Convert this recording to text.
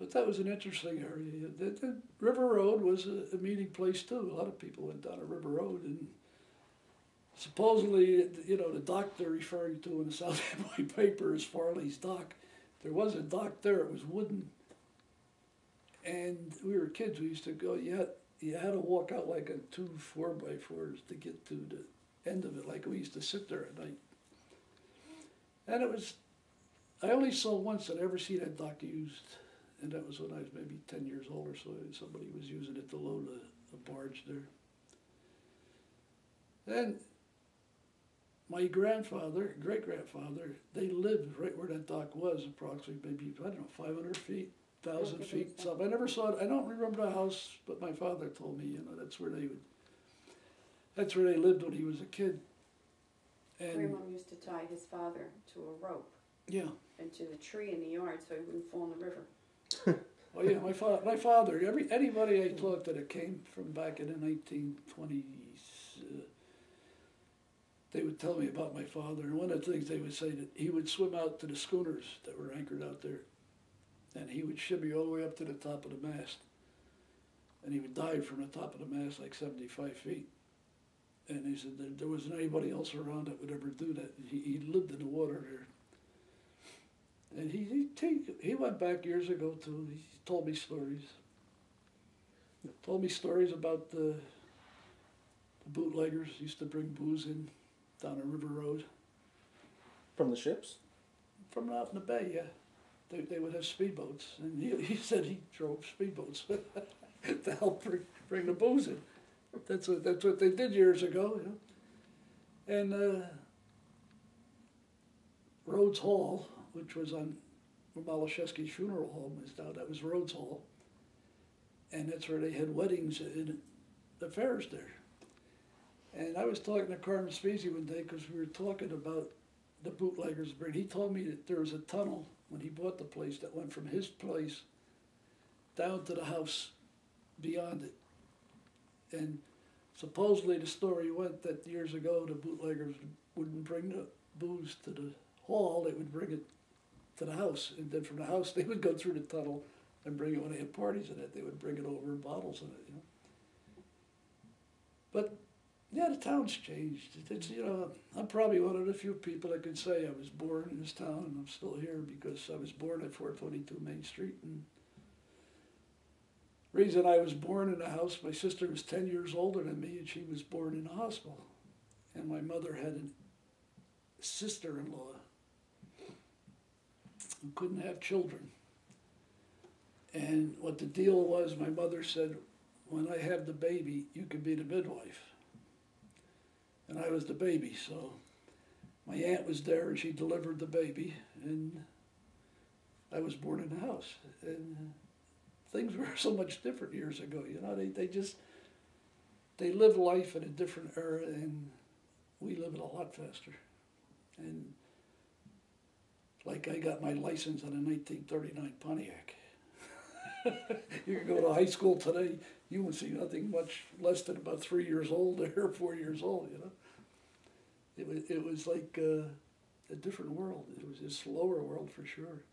But that was an interesting area. The River Road was a meeting place too. A lot of people went down a River Road, and supposedly, you know, the dock they're referring to in the Southampton paper is Farley's dock. There was a dock there. It was wooden, and we were kids. We used to go. You had to walk out like a 2 4x4s to get to the end of it. Like we used to sit there at night, and it was. I only saw once that I ever see that dock used. And that was when I was maybe 10 years old or so, and somebody was using it to load a barge there. Then my grandfather, great-grandfather, they lived right where that dock was, approximately maybe, I don't know, 500 feet, 1,000 feet, something. I never saw it. I don't remember the house, but my father told me, you know, that's where they lived when he was a kid. And Grandma used to tie his father to a rope. Yeah. And to the tree in the yard so he wouldn't fall in the river. Oh yeah, my father. Anybody I talked to that came from back in the 1920s, they would tell me about my father. And one of the things they would say that he would swim out to the schooners that were anchored out there, and he would shimmy all the way up to the top of the mast, and he would dive from the top of the mast like 75 feet. And he said that there wasn't anybody else around that would ever do that. He lived in the water there. And he went back years ago too. He told me stories. Told me stories about the bootleggers used to bring booze in down a river road. From the ships? From out in the bay, yeah. They would have speedboats, and he said he drove speedboats to help bring the booze in. That's what they did years ago, you know. And Rhodes Hall, which was on where Malashevsky's funeral home is now. That was Rhodes Hall. And that's where they had weddings and affairs there. And I was talking to Carmen Spezia one day because we were talking about the bootleggers. He told me that there was a tunnel when he bought the place that went from his place down to the house beyond it. And supposedly the story went that years ago the bootleggers wouldn't bring the booze to the hall, they would bring it to the house, and then from the house they would go through the tunnel and bring it when they had parties in it. They would bring it over in bottles in it, you know. But yeah, the town's changed. It's, you know, I'm probably one of the few people that can say I was born in this town and I'm still here because I was born at 422 Main Street. And the reason I was born in the house, my sister was 10 years older than me and she was born in the hospital. And my mother had a sister-in-law who couldn't have children. And what the deal was, my mother said, when I have the baby, you can be the midwife. And I was the baby, so my aunt was there and she delivered the baby, and I was born in the house. And things were so much different years ago, you know. They live life in a different era, and we live it a lot faster. And like I got my license on a 1939 Pontiac. You can go to high school today, you would see nothing much less than about 3 years old or 4 years old, you know. It was like a different world. It was a slower world for sure.